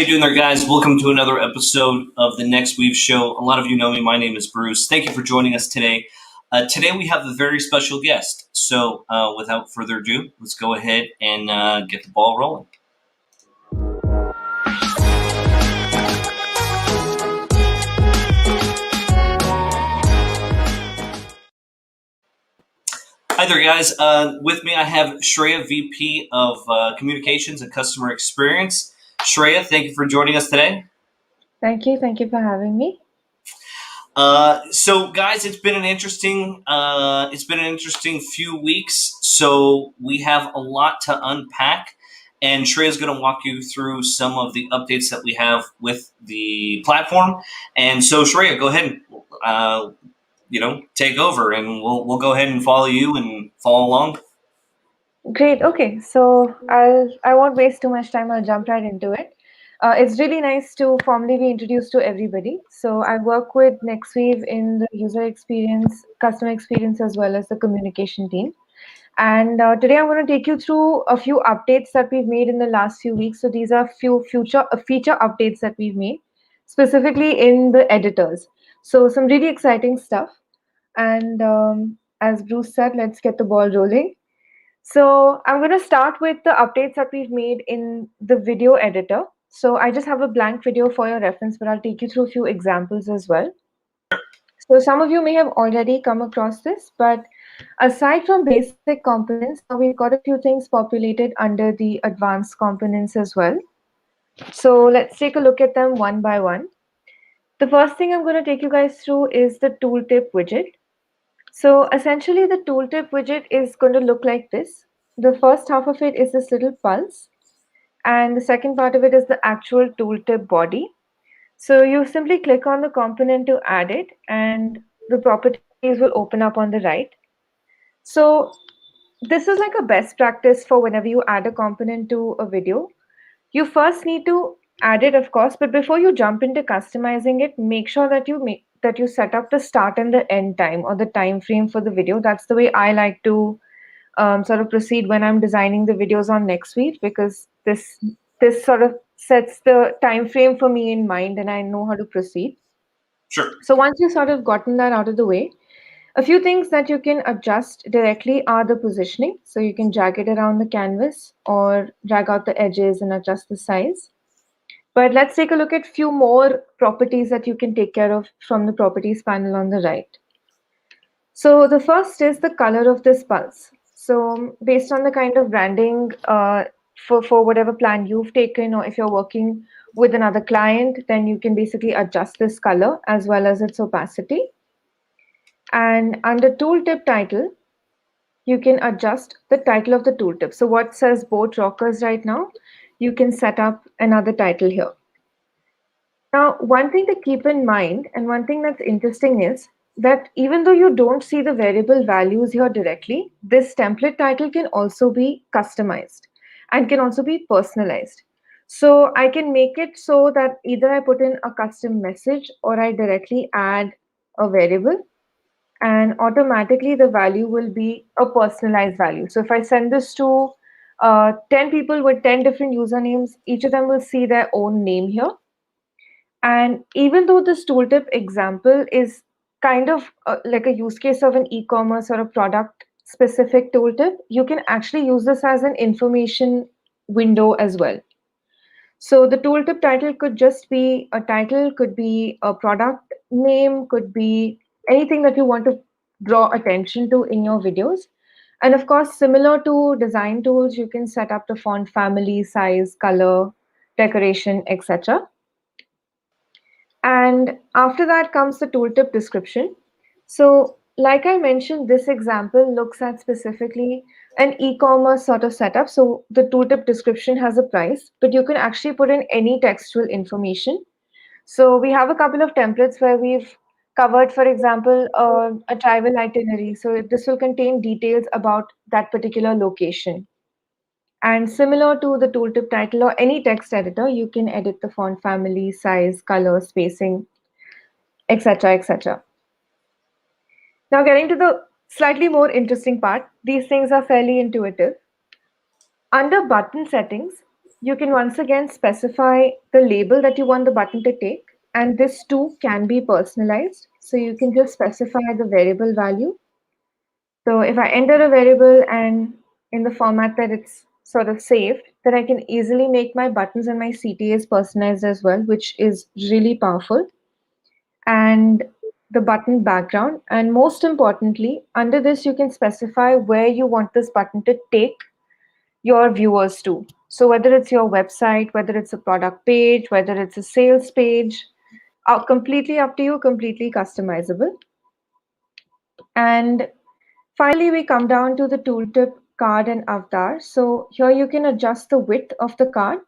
you doing there, guys? Welcome to another episode of the Nexweave Show. A lot of you know me. My name is Bruce. Thank you for joining us today. Today we have a very special guest. So without further ado, let's go ahead and get the ball rolling. Hi there, guys. With me I have Shreya, VP of Communications and Customer Experience. Shreya, thank you for joining us today. Thank you for having me. So, guys, it's been an interesting few weeks. So we have a lot to unpack, and Shreya's going to walk you through some of the updates that we have with the platform. And so, Shreya, go ahead and take over, and we'll go ahead and follow you and follow along. Great. Okay, so I won't waste too much time. I'll jump right into it. It's really nice to formally be introduced to everybody. So I work with Nexweave in the user experience, customer experience, as well as the communication team. And today I'm going to take you through a few updates that we've made in the last few weeks. So these are few feature updates that we've made, specifically in the editors. So some really exciting stuff. And as Bruce said, let's get the ball rolling. So I'm going to start with the updates that we've made in the video editor. So I just have a blank video for your reference, but I'll take you through a few examples as well. So some of you may have already come across this, but aside from basic components, now we've got a few things populated under the advanced components as well. So let's take a look at them one by one. The first thing I'm going to take you guys through is the Tooltip widget. So essentially the Tooltip widget is going to look like this. The first half of it is this little pulse, and the second part of it is the actual tooltip body. So you simply click on the component to add it, and the properties will open up on the right. So this is like a best practice for whenever you add a component to a video. You first need to add it, of course, but before you jump into customizing it, make sure that you set up the start and the end time, or the time frame for the video. That's the way I like to sort of proceed when I'm designing the videos on Nexweave, because this sort of sets the time frame for me in mind, and I know how to proceed. Sure. So once you've sort of gotten that out of the way, a few things that you can adjust directly are the positioning. So you can drag it around the canvas or drag out the edges and adjust the size. But let's take a look at a few more properties that you can take care of from the properties panel on the right. So the first is the color of this pulse. So based on the kind of branding for whatever plan you've taken, or if you're working with another client, then you can basically adjust this color as well as its opacity. And under tooltip title, you can adjust the title of the tooltip. So what says boat rockers right now, you can set up another title here. Now, one thing to keep in mind, and one thing that's interesting, is that even though you don't see the variable values here directly, this template title can also be customized and can also be personalized. So I can make it so that either I put in a custom message or I directly add a variable, and automatically the value will be a personalized value. So if I send this to 10 people with 10 different usernames, each of them will see their own name here. And even though this tooltip example is kind of like a use case of an e-commerce or a product specific tooltip, you can actually use this as an information window as well. So the tooltip title could just be a title, could be a product name, could be anything that you want to draw attention to in your videos. And of course, similar to design tools, you can set up the font family, size, color, decoration, etc. And after that comes the tooltip description. So like I mentioned, this example looks at specifically an e-commerce sort of setup. So the tooltip description has a price, but you can actually put in any textual information. So we have a couple of templates where we've covered, for example, a travel itinerary. So this will contain details about that particular location. And similar to the tooltip title or any text editor, you can edit the font family, size, color, spacing, etc., etc. Now getting to the slightly more interesting part, these things are fairly intuitive. Under button settings, you can once again specify the label that you want the button to take, and this too can be personalized. So you can just specify the variable value. So if I enter a variable and in the format that it's sort of saved, then I can easily make my buttons and my CTAs personalized as well, which is really powerful. And the button background. And most importantly, under this, you can specify where you want this button to take your viewers to. So whether it's your website, whether it's a product page, whether it's a sales page, completely up to you, completely customizable. And finally, we come down to the tooltip card and avatar. So here you can adjust the width of the card.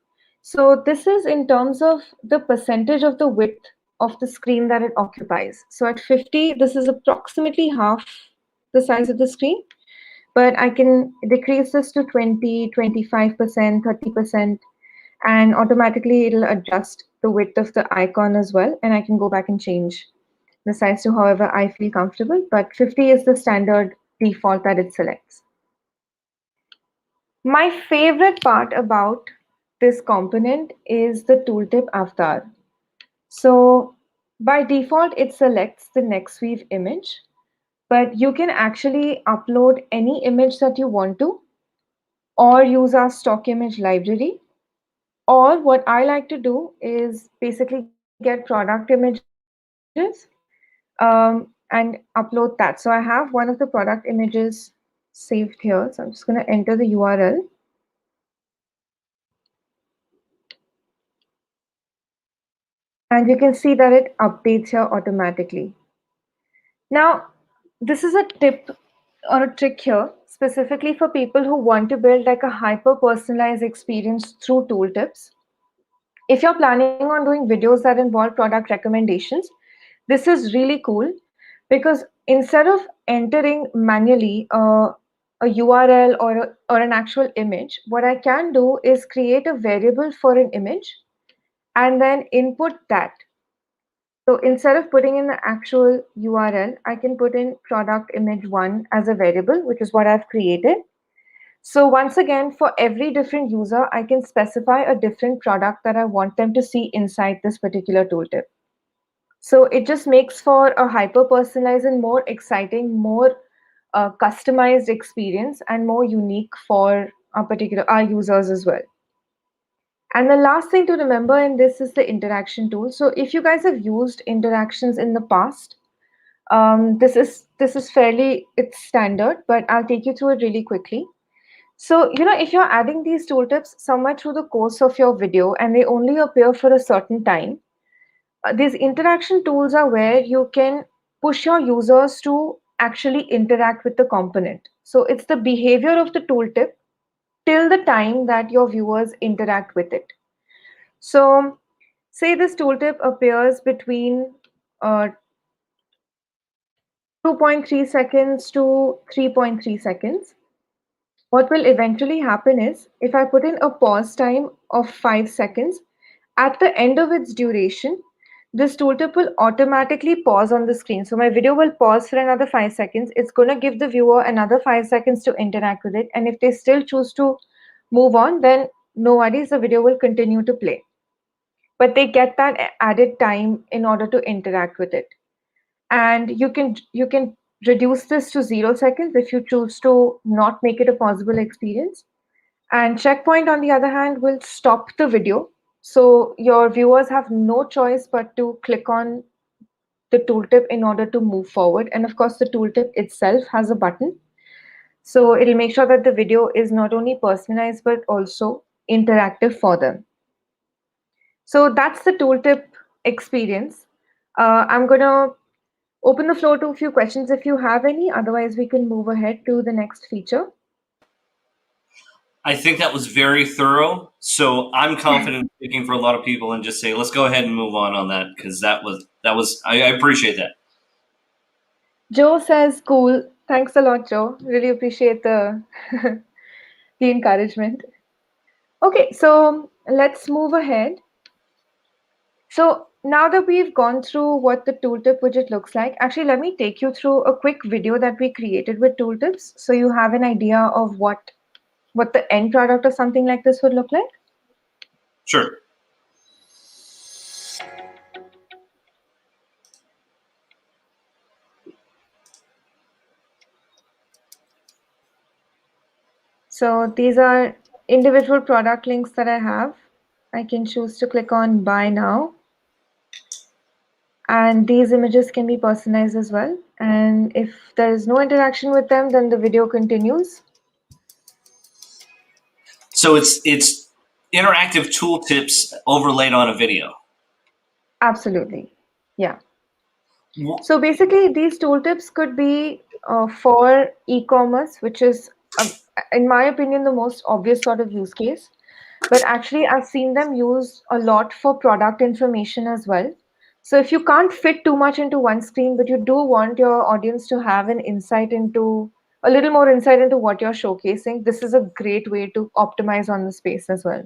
So this is in terms of the percentage of the width of the screen that it occupies. So at 50, this is approximately half the size of the screen, but I can decrease this to 20, 25%, 30%, and automatically it'll adjust the width of the icon as well. And I can go back and change the size to however I feel comfortable, but 50 is the standard default that it selects. My favorite part about this component is the tooltip avatar. So by default, it selects the Nexweave image, but you can actually upload any image that you want to, or use our stock image library. Or what I like to do is basically get product images and upload that. So I have one of the product images saved here. So I'm just going to enter the URL. And you can see that it updates here automatically. Now, this is a tip or a trick here, specifically for people who want to build like a hyper personalized experience through tooltips. If you're planning on doing videos that involve product recommendations, this is really cool because instead of entering manually a URL or an actual image, what I can do is create a variable for an image and then input that. So instead of putting in the actual URL, I can put in product image one as a variable, which is what I've created. So once again, for every different user, I can specify a different product that I want them to see inside this particular tooltip. So it just makes for a hyper personalized and more exciting, more customized experience and more unique for our users as well. And the last thing to remember in this is the interaction tool. So if you guys have used interactions in the past, this is fairly it's standard, but I'll take you through it really quickly. So, if you're adding these tooltips somewhere through the course of your video and they only appear for a certain time, these interaction tools are where you can push your users to actually interact with the component. So it's the behavior of the tooltip till the time that your viewers interact with it. So say this tooltip appears between 2.3 seconds to 3.3 seconds. What will eventually happen is if I put in a pause time of 5 seconds, at the end of its duration, this tooltip will automatically pause on the screen. So my video will pause for another 5 seconds. It's going to give the viewer another 5 seconds to interact with it. And if they still choose to move on, then no worries, the video will continue to play. But they get that added time in order to interact with it. And you can reduce this to 0 seconds if you choose to not make it a possible experience. And checkpoint, on the other hand, will stop the video. So your viewers have no choice but to click on the tooltip in order to move forward. And of course, the tooltip itself has a button. So it'll make sure that the video is not only personalized, but also interactive for them. So that's the tooltip experience. I'm going to open the floor to a few questions if you have any. Otherwise, we can move ahead to the next feature. I think that was very thorough. So I'm confident speaking for a lot of people and just say, let's go ahead and move on that because that was I appreciate that. Joe says, cool. Thanks a lot, Joe. Really appreciate the the encouragement. Okay, so let's move ahead. So now that we've gone through what the tooltip widget looks like, actually, let me take you through a quick video that we created with tooltips so you have an idea of what the end product of something like this would look like. Sure. So these are individual product links that I have. I can choose to click on buy now. And these images can be personalized as well. And if there is no interaction with them, then the video continues. So it's interactive tooltips overlaid on a video. Absolutely. Yeah. So basically, these tooltips could be for e-commerce, which is, in my opinion, the most obvious sort of use case. But actually, I've seen them used a lot for product information as well. So if you can't fit too much into one screen, but you do want your audience to have an insight into a little more insight into what you're showcasing, this is a great way to optimize on the space as well.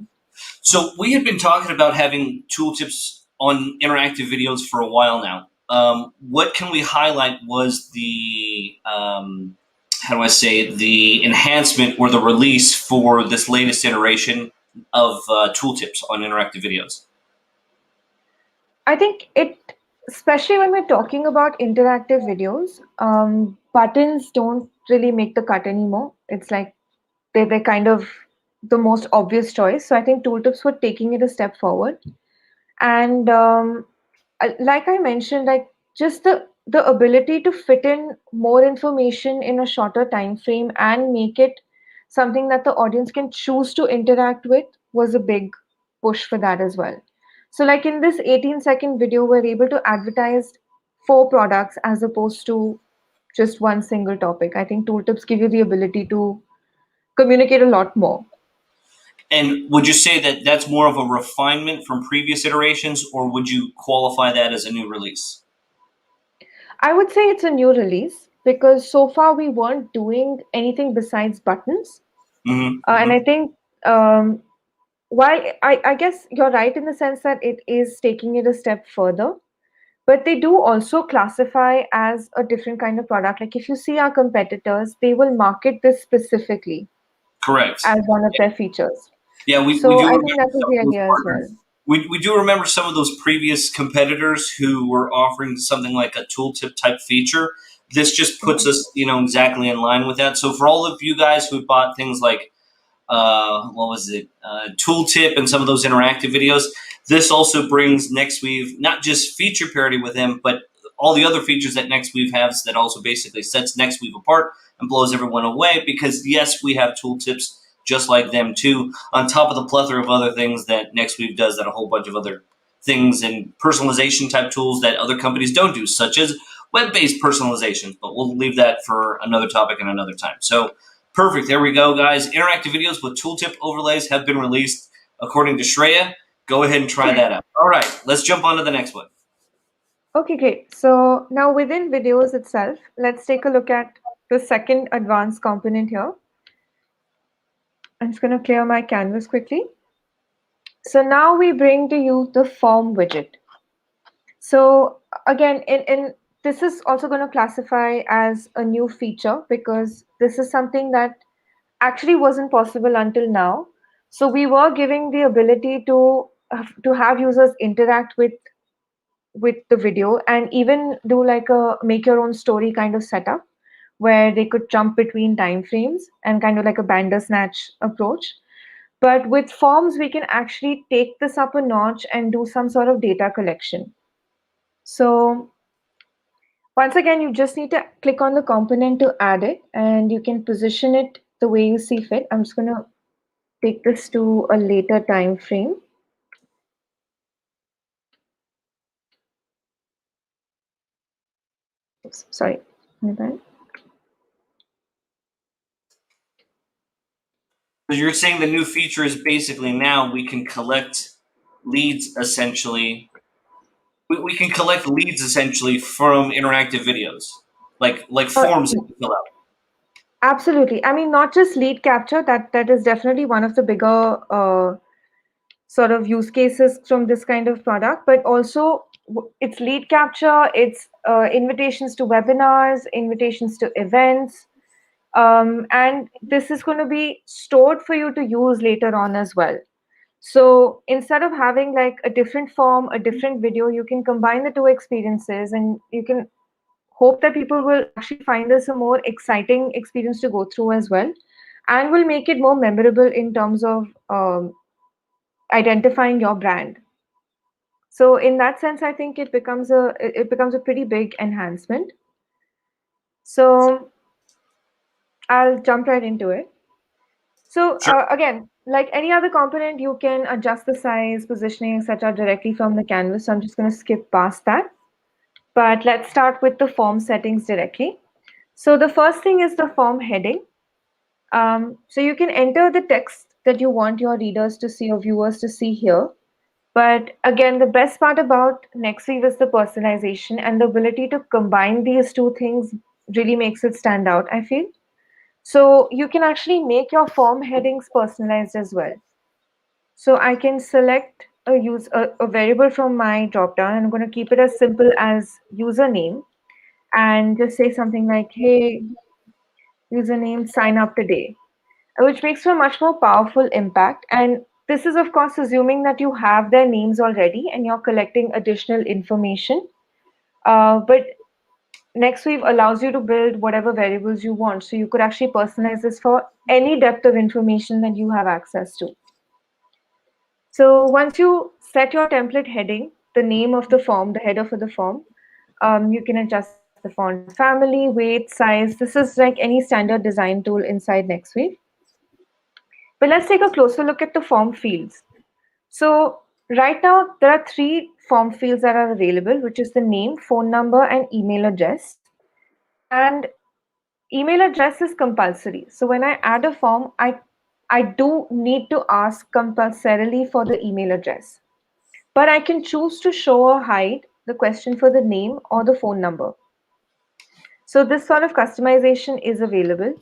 So we had been talking about having tooltips on interactive videos for a while now. What can we highlight was the how do I say the enhancement or the release for this latest iteration of tooltips on interactive videos. I think it, especially when we're talking about interactive videos, buttons don't really make the cut anymore. It's like they're kind of the most obvious choice. So I think tooltips were taking it a step forward. And like I mentioned, like just the ability to fit in more information in a shorter time frame and make it something that the audience can choose to interact with was a big push for that as well. So like in this 18-second video, we're able to advertise 4 products as opposed to just one single topic. I think tooltips give you the ability to communicate a lot more. And would you say that that's more of a refinement from previous iterations, or would you qualify that as a new release? I would say it's a new release because so far we weren't doing anything besides buttons. Mm-hmm, And mm-hmm. I think while I guess you're right in the sense that it is taking it a step further, but they do also classify as a different kind of product. Like if you see our competitors, they will market this specifically Correct. as one of their features. Yeah, we So do I remember think that was some the of those idea as partners. well. We do remember some of those previous competitors who were offering something like a tooltip type feature. This just puts us, exactly in line with that. So for all of you guys who bought things like what was it, Tooltip and some of those interactive videos. This also brings Nexweave not just feature parity with them, but all the other features that Nexweave has that also basically sets Nexweave apart and blows everyone away because, yes, we have tooltips just like them too, on top of the plethora of other things that Nexweave does that a whole bunch of other things and personalization type tools that other companies don't do, such as web-based personalizations. But we'll leave that for another topic and another time. So perfect. There we go, guys. Interactive videos with tooltip overlays have been released according to Shreya. Go ahead and try that out. All right, let's jump on to the next one. Okay, great. So now within videos itself, let's take a look at the second advanced component here. I'm just going to clear my canvas quickly. So now we bring to you the form widget. So again, in this is also going to classify as a new feature because this is something that actually wasn't possible until now. So we were giving the ability to have users interact with the video and even do like a make your own story kind of setup where they could jump between time frames and kind of like a bandersnatch approach. But with forms, we can actually take this up a notch and do some sort of data collection. So once again, you just need to click on the component to add it, and you can position it the way you see fit. I'm just going to take this to a later time frame. Oops, sorry. My bad. So you're saying the new feature is basically now we can collect leads essentially. We can collect leads essentially from interactive videos, like Uh, forms that you fill out. Absolutely. I mean, not just lead capture, that is definitely one of the bigger sort of use cases from this kind of product, but also it's lead capture, it's invitations to webinars, invitations to events, and this is going to be stored for you to use later on as well. So instead of having like a different form, a different video, you can combine the two experiences, and you can hope that people will actually find this a more exciting experience to go through as well, and will make it more memorable in terms of identifying your brand. So in that sense, I think it becomes a pretty big enhancement. So I'll jump right into it. So Sure. again, like any other component, you can adjust the size, positioning, etc. directly from the canvas. So I'm just going to skip past that. But let's start with the form settings directly. So the first thing is the form heading. So you can enter the text that you want your readers to see or viewers to see here. But again, the best part about Nexweave is the personalization, and the ability to combine these two things really makes it stand out, I feel. So you can actually make your form headings personalized as well. So I can select a variable from my dropdown, and I'm going to keep it as simple as username, and just say something like, hey, username, sign up today, which makes for a much more powerful impact. And this is, of course, assuming that you have their names already and you're collecting additional information. But Nextweave allows you to build whatever variables you want. So you could actually personalize this for any depth of information that you have access to. So once you set your template heading, the name of the form, the header for the form, you can adjust the font family, weight, size. This is like any standard design tool inside Nextweave. But let's take a closer look at the form fields. So right now, there are three form fields that are available, which is the name, phone number, and email address. And email address is compulsory. So when I add a form, I do need to ask compulsorily for the email address. But I can choose to show or hide the question for the name or the phone number. So this sort of customization is available.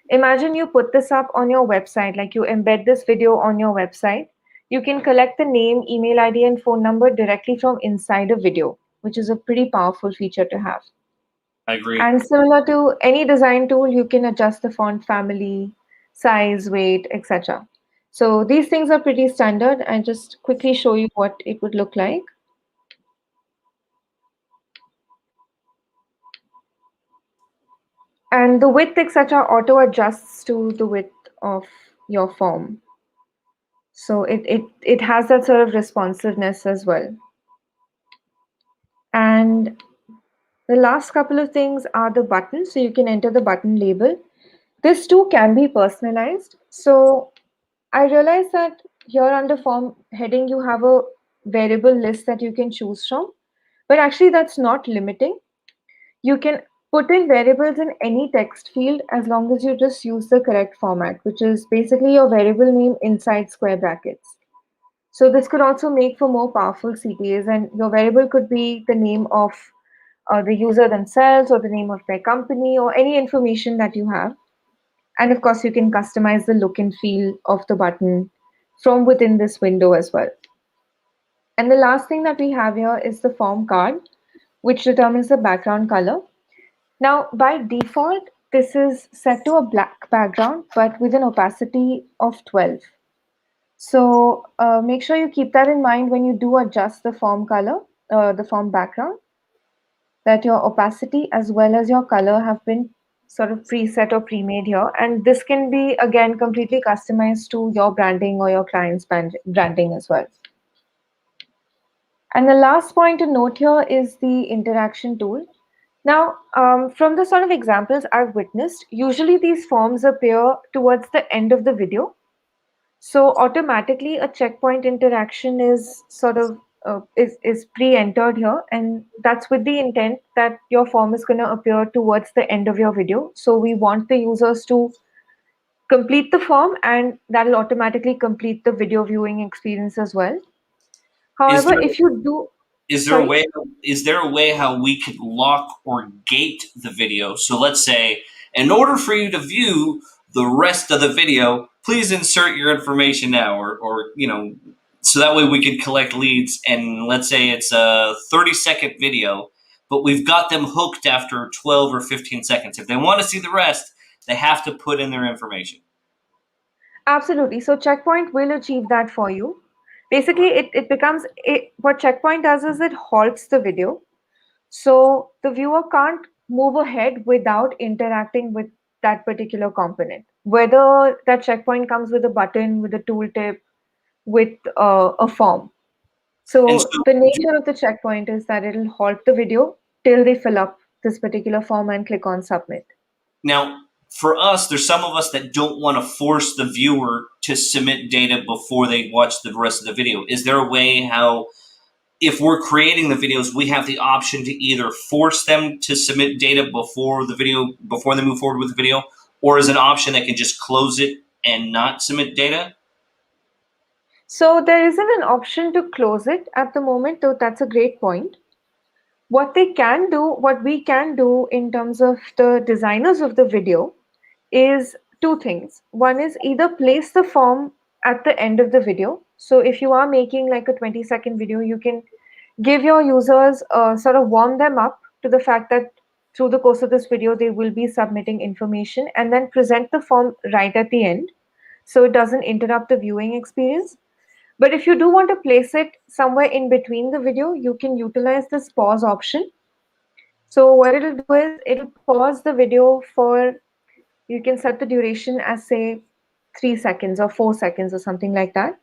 Imagine you put this up on your website, like you embed this video on your website. You can collect the name, email ID, and phone number directly from inside a video, which is a pretty powerful feature to have. I agree. And similar to any design tool, you can adjust the font family, size, weight, etc. So these things are pretty standard. I just quickly show you what it would look like. And the width, etc., auto adjusts to the width of your form. So it has that sort of responsiveness as well. And the last couple of things are the buttons. So you can enter the button label. This too can be personalized. So I realize that here under form heading, you have a variable list that you can choose from, but actually that's not limiting. You can put in variables in any text field as long as you just use the correct format, which is basically your variable name inside square brackets. So this could also make for more powerful CTAs, and your variable could be the name of the user themselves or the name of their company or any information that you have. And of course, you can customize the look and feel of the button from within this window as well. And the last thing that we have here is the form card, which determines the background color. Now, by default, this is set to a black background, but with an opacity of 12. So make sure you keep that in mind when you do adjust the form color, the form background, that your opacity as well as your color have been sort of preset or pre-made here. And this can be, again, completely customized to your branding or your client's branding as well. And the last point to note here is the interaction tool. Now, from the sort of examples I've witnessed, usually these forms appear towards the end of the video. So automatically a checkpoint interaction is sort of is pre-entered here, and that's with the intent that your form is going to appear towards the end of your video. So we want the users to complete the form, and that'll automatically complete the video viewing experience as well. Is However, there if you do, is there a sorry. way is there a way how we could lock or gate the video? So let's say, in order for you to view the rest of the video, please insert your information now, or so that way we could collect leads. And let's say it's a 30-second video, but we've got them hooked after 12 or 15 seconds. If they want to see the rest, they have to put in their information. Absolutely. So Checkpoint will achieve that for you. Basically, it becomes what checkpoint does is it halts the video. So the viewer can't move ahead without interacting with that particular component. Whether that checkpoint comes with a button, with a tooltip, with a form. And So so the nature of the checkpoint is that it'll halt the video till they fill up this particular form and click on submit. now, for us, there's some of us that don't want to force the viewer to submit data before they watch the rest of the video. Is there a way how, if we're creating the videos, we have the option to either force them to submit data before the video, before they move forward with the video, or is an option that can just close it and not submit data? So there isn't an option to close it at the moment, though that's a great point. What they can do, what we can do in terms of the designers of the video is two things. One is either place the form at the end of the video. So if you are making like a 20-second video, you can give your users sort of warm them up to the fact that through the course of this video, they will be submitting information and then present the form right at the end so it doesn't interrupt the viewing experience. But if you do want to place it somewhere in between the video, you can utilize this pause option. So what it'll do is it'll pause the video for, you can set the duration as say 3 seconds or 4 seconds or something like that.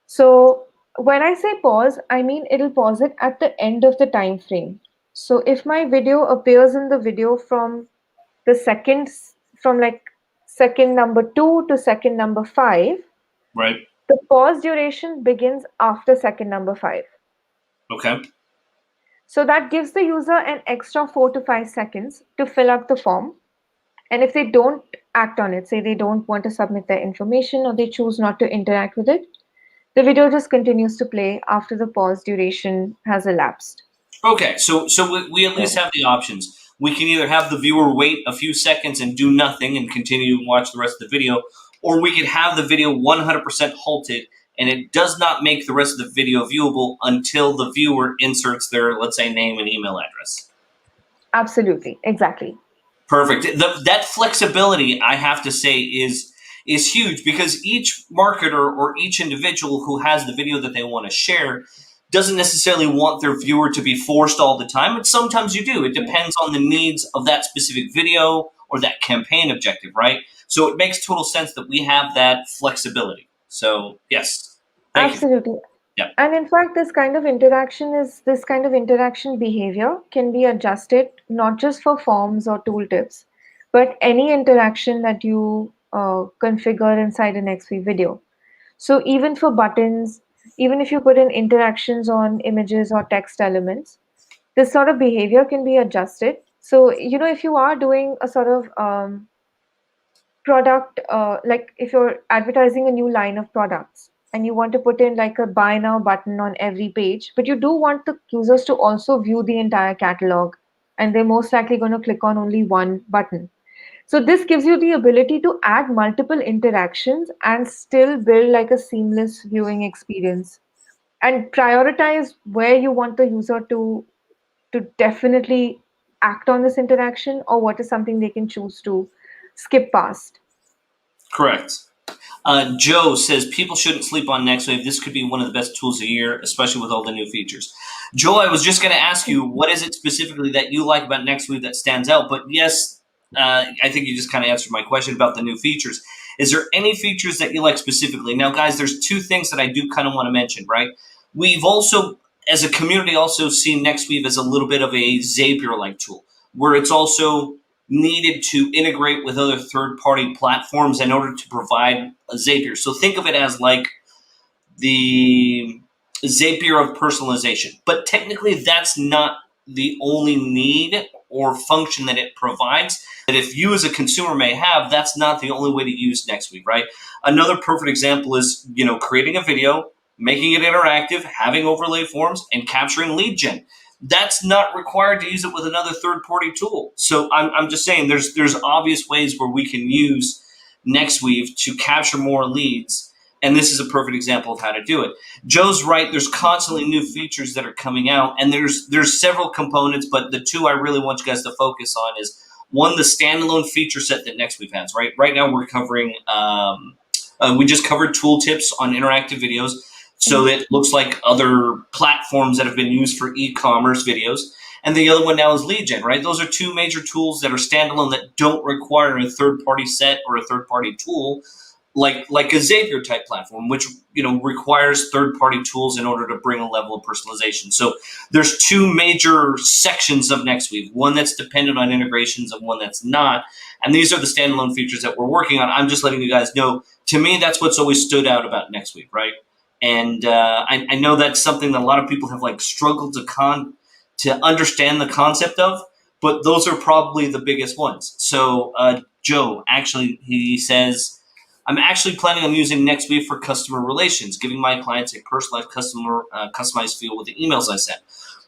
So when I say pause, I mean it'll pause it at the end of the time frame. So if my video appears in the video from the seconds, from like second number 2 to second number 5, Right. the pause duration begins after second number 5. Okay. So that gives the user an extra 4 to 5 seconds to fill out the form. And if they don't act on it, say they don't want to submit their information or they choose not to interact with it, the video just continues to play after the pause duration has elapsed. Okay, so we at least have the options. We can either have the viewer wait a few seconds and do nothing and continue to watch the rest of the video, or we could have the video 100% halted and it does not make the rest of the video viewable until the viewer inserts their, let's say, name and email address. Absolutely, exactly. Perfect. That flexibility, I have to say, is huge because each marketer or each individual who has the video that they want to share doesn't necessarily want their viewer to be forced all the time, but sometimes you do. It depends on the needs of that specific video or that campaign objective, right? So it makes total sense that we have that flexibility. So yes, thank you. Absolutely. Yeah. And in fact, this kind of interaction behavior can be adjusted not just for forms or tooltips, but any interaction that you configure inside a Nexweave video. So even for buttons, even if you put in interactions on images or text elements, this sort of behavior can be adjusted. So, if you are doing a sort of product, like if you're advertising a new line of products and you want to put in like a buy now button on every page, but you do want the users to also view the entire catalog, and they're most likely going to click on only one button. So this gives you the ability to add multiple interactions and still build like a seamless viewing experience and prioritize where you want the user to definitely act on this interaction or what is something they can choose to skip past. Correct. Joe says people shouldn't sleep on Nextwave. This could be one of the best tools of the year, especially with all the new features. Joe, I was just going to ask you, what is it specifically that you like about Nextwave that stands out? But yes, I think you just kind of answered my question about the new features. Is there any features that you like specifically? Now, guys, there's two things that I do kind of want to mention, right? We've also, as a community, also seen Nextweave as a little bit of a Zapier-like tool, where it's also needed to integrate with other third-party platforms in order to provide a Zapier. So think of it as like the Zapier of personalization. But technically, that's not the only need or function that it provides. That if you as a consumer may have, that's not the only way to use Nextweave, right? Another perfect example is, creating a video, making it interactive, having overlay forms, and capturing lead gen. That's not required to use it with another third-party tool. So I'm just saying there's obvious ways where we can use Nextweave to capture more leads, and this is a perfect example of how to do it. Joe's right. There's constantly new features that are coming out, and there's several components, but the two I really want you guys to focus on is, one, the standalone feature set that Nextweave has. Right now we're covering we just covered tooltips on interactive videos. So it looks like other platforms that have been used for e-commerce videos. And the other one now is lead gen, right? Those are two major tools that are standalone that don't require a third-party set or a third-party tool, like a Zapier type platform, which requires third-party tools in order to bring a level of personalization. So there's two major sections of Nexweave: one that's dependent on integrations and one that's not. And these are the standalone features that we're working on. I'm just letting you guys know. To me, that's what's always stood out about Nexweave, right? And I know that's something that a lot of people have struggled to understand the concept of, but those are probably the biggest ones. So Joe, actually, he says, I'm actually planning on using Nextweave for customer relations, giving my clients a personalized customized feel with the emails I send.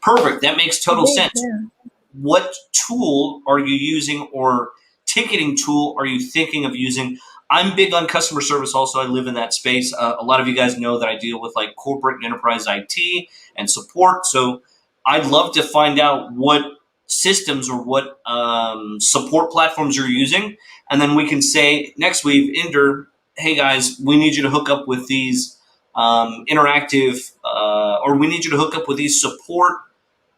Perfect. That makes total sense. Yeah. What tool are you using, or ticketing tool are you thinking of using? I'm big on customer service also. I live in that space. A lot of you guys know that I deal with corporate and enterprise IT and support. So I'd love to find out what systems or what support platforms you're using. And then we can say next week, hey guys, we need you to hook up with these interactive, or we need you to hook up with these support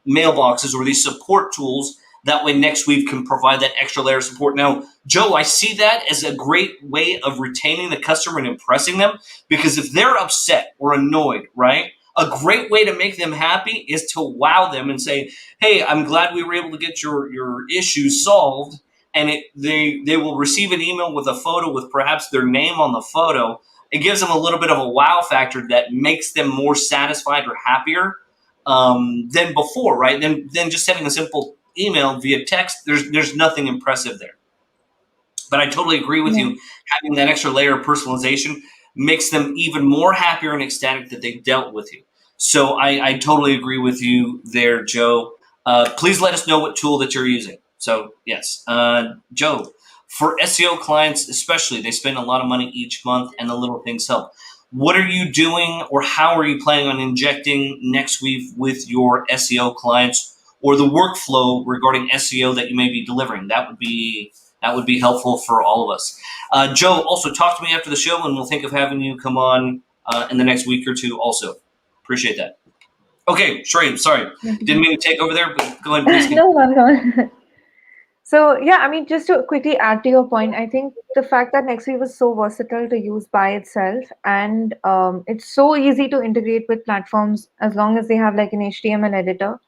mailboxes or these support tools. That way Nexweave can provide that extra layer of support. Now, Joe, I see that as a great way of retaining the customer and impressing them, because if they're upset or annoyed, right, a great way to make them happy is to wow them and say, hey, I'm glad we were able to get your issues solved. And they will receive an email with a photo with perhaps their name on the photo. It gives them a little bit of a wow factor that makes them more satisfied or happier than before, right? Then just sending a simple email via text, there's nothing impressive there. But I totally agree with you. Having that extra layer of personalization makes them even more happier and ecstatic that they dealt with you. So I totally agree with you there, Joe. Please let us know what tool that you're using. So yes, Joe, for SEO clients especially, they spend a lot of money each month and the little things help. What are you doing, or how are you planning on injecting Nexweave with your SEO clients, or the workflow regarding SEO that you may be delivering? That would be helpful for all of us. Joe, also talk to me after the show, and we'll think of having you come on in the next week or two also. Appreciate that. Okay, Shreya, sorry. Didn't mean to take over there, but go ahead, please. No, no. So yeah, I mean, just to quickly add to your point, I think the fact that Nexweave is so versatile to use by itself, and it's so easy to integrate with platforms as long as they have like an HTML editor.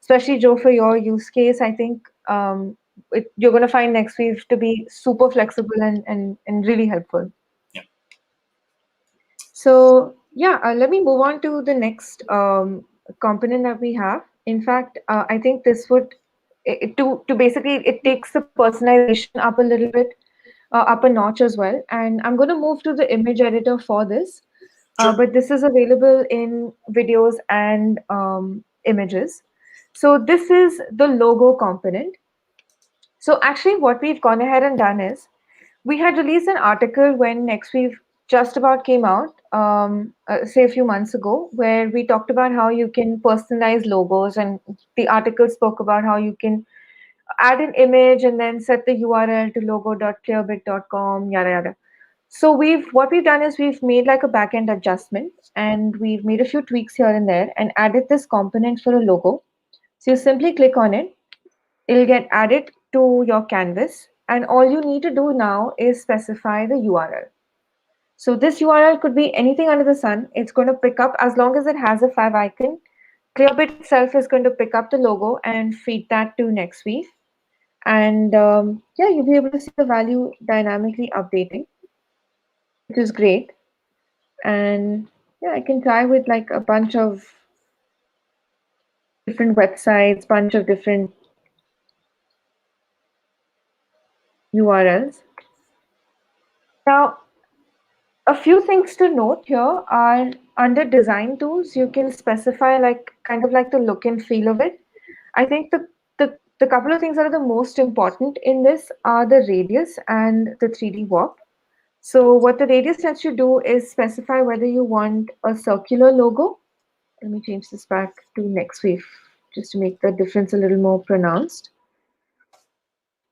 Especially Joe, for your use case, I think you're going to find Nexweave to be super flexible and really helpful. Yeah. So yeah, let me move on to the next component that we have. In fact, I think this would to basically it takes the personalization up a little bit, up a notch as well. And I'm going to move to the image editor for this, Sure. but this is available in videos and images. So this is the logo component. So actually what we've gone ahead and done is we had released an article when Nexweave just about came out, say a few months ago, where we talked about how you can personalize logos, and the article spoke about how you can add an image and then set the URL to logo.clearbit.com, yada yada. So what we've done is we've made like a backend adjustment, and we've made a few tweaks here and there and added this component for a logo. So you simply click on it, it'll get added to your canvas, and all you need to do now is specify the URL. So this URL could be anything under the sun. It's going to pick up, as long as it has a fav icon, Clearbit itself is going to pick up the logo and feed that to Nexweave. And yeah, you'll be able to see the value dynamically updating, which is great. And yeah, I can try with like a bunch of different websites, bunch of different URLs. Now, a few things to note here are under design tools, you can specify like kind of like the look and feel of it. I think the couple of things that are the most important in this are the radius and the 3D warp. So what the radius lets you do is specify whether you want a circular logo. Let me change this back to Nexweave just to make the difference a little more pronounced.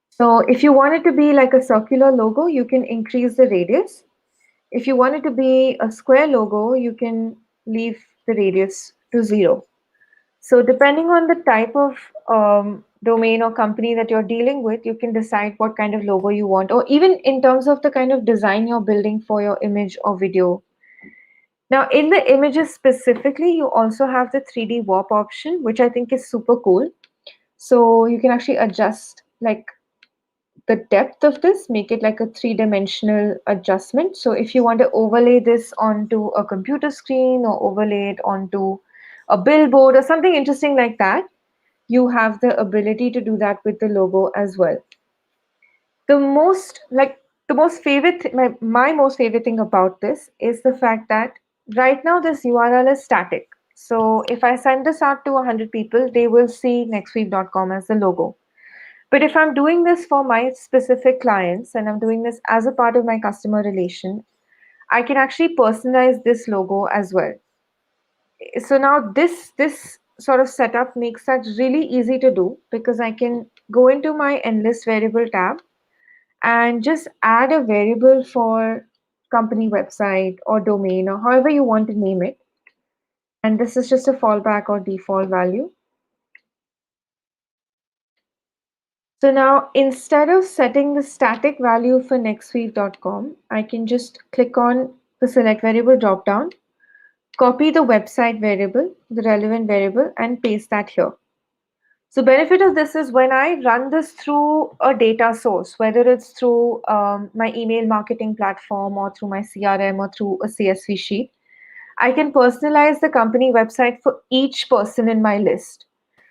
So if you want it to be like a circular logo, you can increase the radius. If you want it to be a square logo, you can leave the radius to 0. So depending on the type of domain or company that you're dealing with, you can decide what kind of logo you want, or even in terms of the kind of design you're building for your image or video. Now, in the images specifically, you also have the 3D warp option, which I think is super cool. So you can actually adjust like the depth of this, make it like a three-dimensional adjustment. So if you want to overlay this onto a computer screen or overlay it onto a billboard or something interesting like that, you have the ability to do that with the logo as well. The most like the most favorite my most favorite thing about this is the fact that right now this URL is static. So if I send this out to 100 people, they will see nextweave.com as the logo. But if I'm doing this for my specific clients and I'm doing this as a part of my customer relation, I can actually personalize this logo as well. So now this sort of setup makes that really easy to do, because I can go into my enlist variable tab and just add a variable for company website or domain or however you want to name it. And this is just a fallback or default value. So now instead of setting the static value for nextweave.com, I can just click on the select variable dropdown, copy the website variable, the relevant variable, and paste that here. So benefit of this is when I run this through a data source, whether it's through my email marketing platform or through my CRM or through a CSV sheet, I can personalize the company website for each person in my list.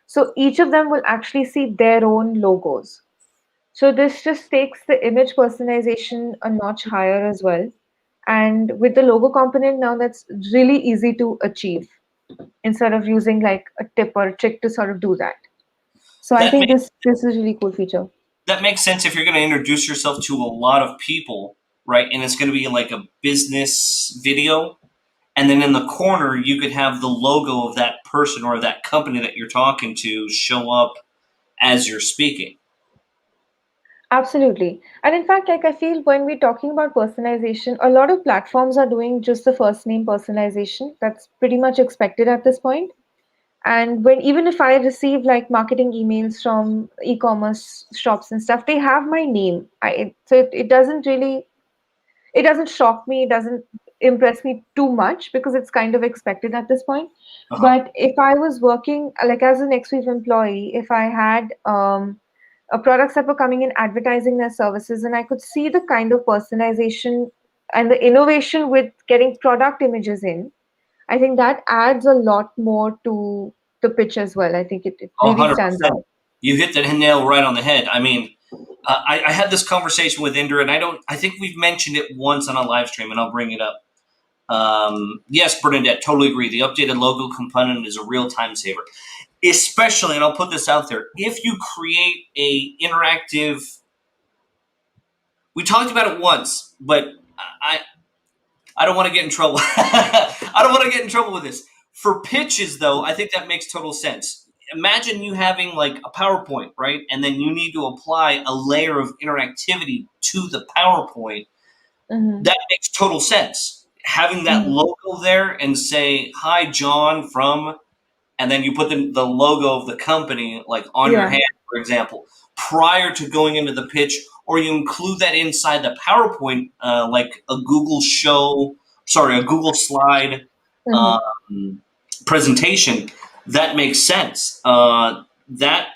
So each of them will actually see their own logos. So this just takes the image personalization a notch higher as well. And with the logo component now, that's really easy to achieve instead of using like a tip or a trick to sort of do that. So I That think makes this is a really cool feature. that makes sense if you're going to introduce yourself to a lot of people, right? And it's going to be like a business video, and then in the corner you could have the logo of that person or that company that you're talking to show up as you're speaking. Absolutely. And in fact, like I feel when we're talking about personalization, a lot of platforms are doing just the first name personalization. That's pretty much expected at this point. And when even if I receive like marketing emails from e-commerce shops and stuff, they have my name. It doesn't really, it doesn't shock me, it doesn't impress me too much because it's kind of expected at this point. Uh-huh. But if I was working like as a Nextweave employee, if I had products that were coming in advertising their services, and I could see the kind of personalization and the innovation with getting product images in, I think that adds a lot more to the pitch as well. I think it really stands 100%. out. You hit the nail right on the head. I mean, I had this conversation with Indra, and I think we've mentioned it once on a live stream, and I'll bring it up. Yes, Bernadette, totally agree. The updated logo component is a real time saver, especially, and I'll put this out there, if you create a interactive. We talked about it once, but I I don't want to get in trouble. I don't want to get in trouble with this. For pitches, though, I think that makes total sense. Imagine you having like a PowerPoint, right? And then you need to apply a layer of interactivity to the PowerPoint. Mm-hmm. That makes total sense. Having that Mm-hmm. logo there and say, "Hi, John from," and then you put the logo of the company like on your Yeah. hand, for example, prior to going into the pitch, or you include that inside the PowerPoint, like a a Google slide Mm-hmm. um, presentation. That makes sense. That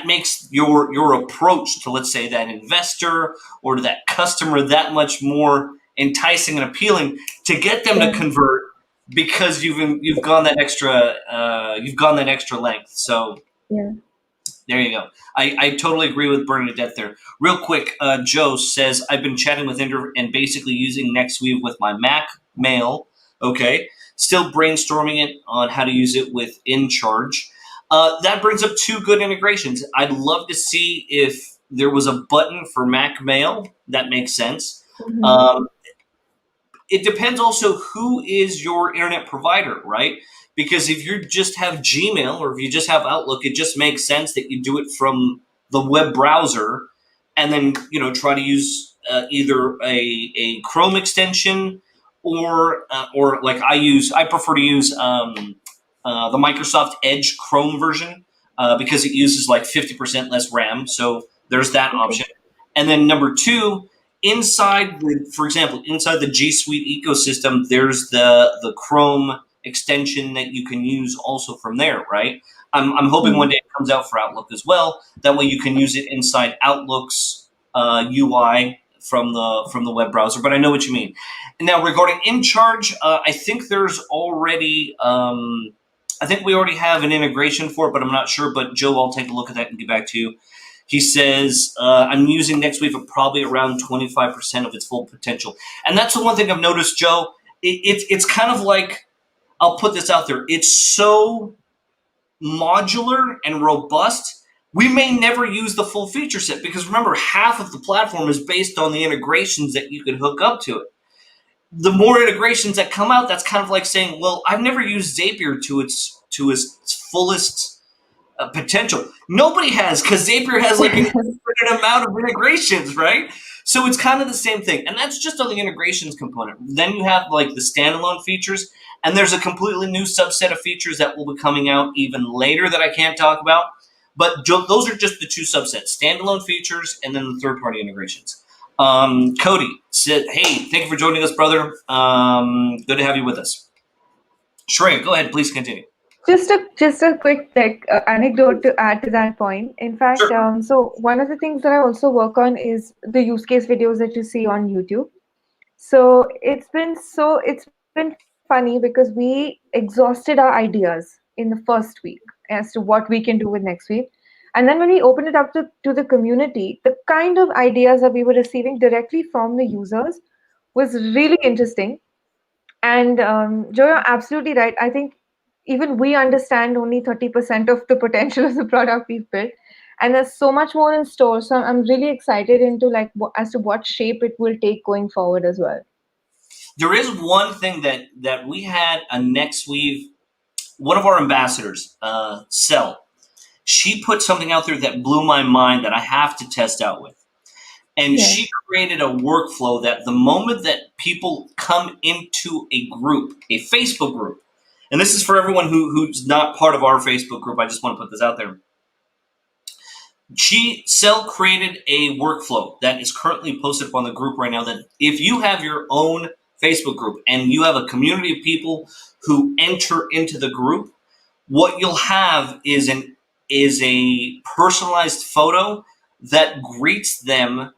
makes your approach to, let's say, that investor or to that customer that much more enticing and appealing to get them to Yeah. convert because you've gone that extra length. So Yeah. there you go. I totally agree with Bernadette there. Real quick, Joe says I've been chatting with Indra and basically using Nexweave with my Mac Mail. Okay, still brainstorming it on how to use it with InCharge. That brings up two good integrations. I'd love to see if there was a button for Mac Mail. That makes sense. Mm-hmm. Um, it depends also who is your internet provider, right? Because if you just have Gmail or if you just have Outlook, it just makes sense that you do it from the web browser and then try to use either a Chrome extension or like I prefer to use the Microsoft Edge Chrome version because it uses like 50% less RAM. So there's that Okay. option. And then number two, for example, inside the G Suite ecosystem, there's the Chrome extension that you can use also from there, right? I'm hoping one day it comes out for Outlook as well. That way you can use it inside Outlook's UI from the web browser. But I know what you mean. And now regarding InCharge, I think there's already. I think we already have an integration for it, but I'm not sure. But Joe, I'll take a look at that and get back to you. He says, I'm using Nexweave at probably around 25% of its full potential. And that's the one thing I've noticed, Joe. It's kind of like, I'll put this out there. It's so modular and robust. We may never use the full feature set because remember, half of the platform is based on the integrations that you can hook up to it. The more integrations that come out, that's kind of like saying, well, I've never used Zapier to its fullest potential. Nobody has, because Zapier has like an infinite amount of integrations, right? So it's kind of the same thing, and that's just on the integrations component. Then you have like the standalone features, and there's a completely new subset of features that will be coming out even later that I can't talk about. But those are just the two subsets: standalone features, and then the third-party integrations. Cody said, "Hey, thank you for joining us, brother. Good to have you with us." Shreya, go ahead, please continue. Just a quick anecdote to add to that point. In fact, Sure. so one of the things that I also work on is the use case videos that you see on YouTube. So it's been funny because we exhausted our ideas in the first week as to what we can do with Nextweek. And then when we opened it up to the community, the kind of ideas that we were receiving directly from the users was really interesting. And Joe, you're absolutely right. I think even we understand only 30% of the potential of the product we've built. And there's so much more in store. So I'm really excited into like as to what shape it will take going forward as well. There is one thing that we had a Nextweave, one of our ambassadors, Cell. She put something out there that blew my mind that I have to test out with. And Yes. she created a workflow that the moment that people come into a group, a Facebook group, and this is for everyone who's not part of our Facebook group, I just want to put this out there. Cell created a workflow that is currently posted up on the group right now that if you have your own Facebook group and you have a community of people who enter into the group, what you'll have is a personalized photo that greets them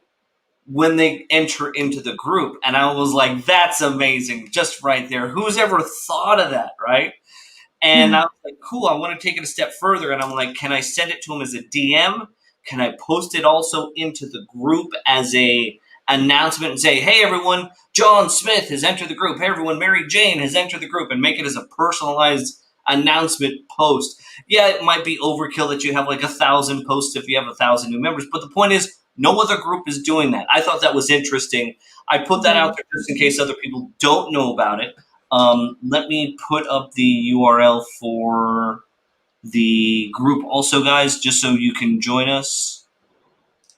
when they enter into the group. And I was like, that's amazing, just right there. Who's ever thought of that, right? And I was like, cool, I want to take it a step further. And I'm like, can I send it to them as a DM? Can I post it also into the group as a announcement and say, hey, everyone, John Smith has entered the group. Hey, everyone, Mary Jane has entered the group, and make it as a personalized announcement post. Yeah, it might be overkill that you have like 1,000 posts if you have 1,000 new members. But the point is, no other group is doing that. I thought that was interesting. I put that out Right. there just in case other people don't know about it. Let me put up the URL for the group also, guys, just so you can join us.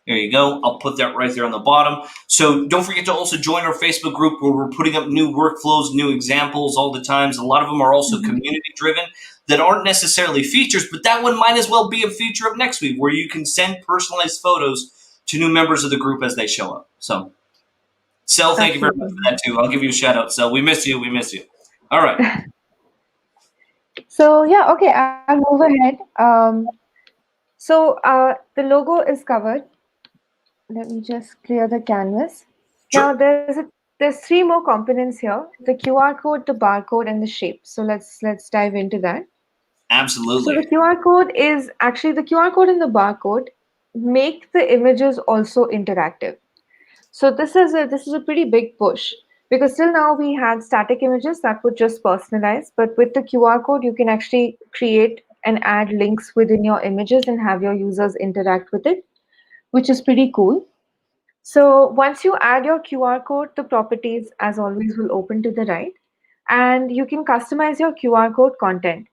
There you go. I'll put that right there on the bottom. So don't forget to also join our Facebook group where we're putting up new workflows, new examples all the times. A lot of them are also community driven that aren't necessarily features, but that one might as well be a feature of Nextweave where you can send personalized photos to new members of the group as they show up. So, Sel, thank you very much Absolutely. for that too. I'll give you a shout out, Sel. We miss you. We miss you. All right. So yeah, okay, I'll move ahead. The logo is covered. Let me just clear the canvas. Now Sure. there's three more components here: the QR code, the barcode, and the shape. So let's dive into that. So the Absolutely. QR code and the barcode make the images also interactive. So this is a pretty big push because till now we had static images that would just personalize, but with the QR code you can actually create and add links within your images and have your users interact with it, which is pretty cool. So once you add your QR code, the properties, as always, will open to the right, and you can customize your QR code content.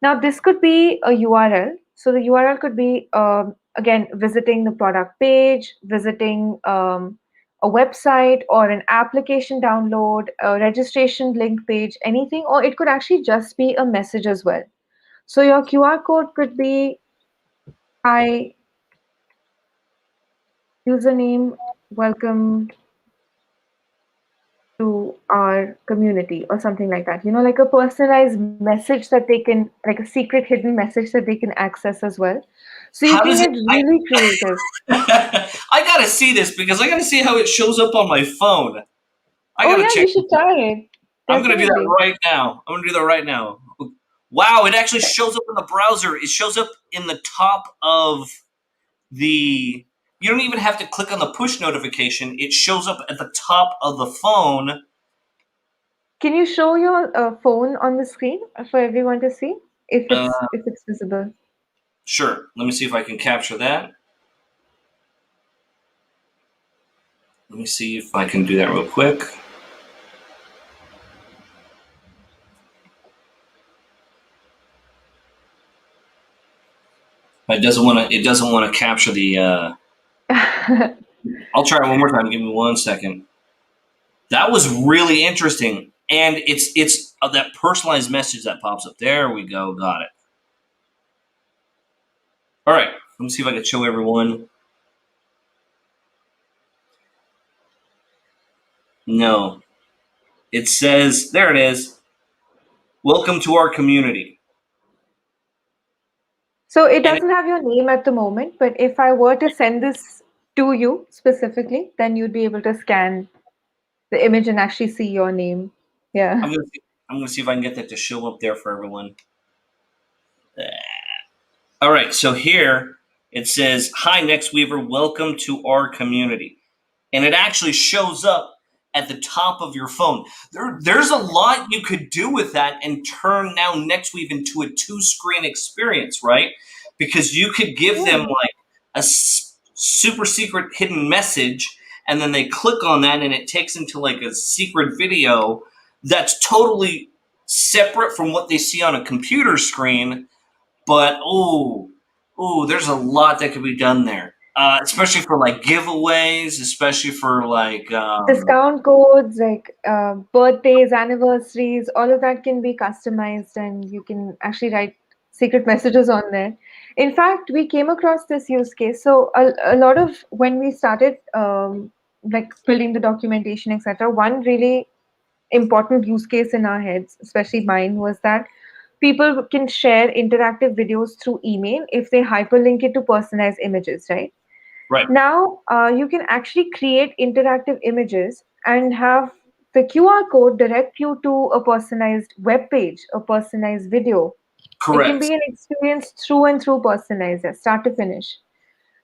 Now, this could be a URL. So the URL could be, again, visiting the product page, visiting a website or an application download, a registration link page, anything, or it could actually just be a message as well. So your QR code could be hi, username, welcome to our community or something like that. Like a personalized message that they can, like a secret hidden message that they can access as well. So you How can does it? get really creative. I gotta see this because I gotta see how it shows up on my phone. I Oh gotta yeah, check you should this out. try it. I'm gonna do that Definitely. right now. I'm gonna do that right now. Wow, it actually shows up in the browser. It shows up in the top of the. You don't even have to click on the push notification. It shows up at the top of the phone. Can you show your phone on the screen for everyone to see if Uh, it's visible? sure. Let me see if I can capture that. Let me see if I can do that real quick. It doesn't want to. It doesn't want to capture the. I'll try it one more time. Give me 1 second. That was really interesting, and it's that personalized message that pops up. There we go. Got it. All right. Let me see if I can show everyone. No, it says there. It is. Welcome to our community. So it And doesn't have your name at the moment, but if I were to send this to you specifically, then you'd be able to scan the image and actually see your name. Yeah. I'm gonna see if I can get that to show up there for everyone. All right. So here it says, "Hi, Nexweaver. Welcome to our community." And it actually shows up at the top of your phone. There's a lot you could do with that and turn now Nextweave into a two-screen experience, right? Because you could give them Yeah. like a super secret hidden message, and then they click on that, and it takes them to like a secret video that's totally separate from what they see on a computer screen. But there's a lot that could be done there, especially for like giveaways, especially for like Discount codes like birthdays, anniversaries, all of that can be customized and you can actually write secret messages on there. In fact, we came across this use case. So a lot of when we started like building the documentation, etc., one really important use case in our heads, especially mine, was that people can share interactive videos through email if they hyperlink it to personalized images, right? right, Now, you can actually create interactive images and have the QR code direct you to a personalized web page, a personalized video. It can correct. be an experience through and through personalized, start to finish.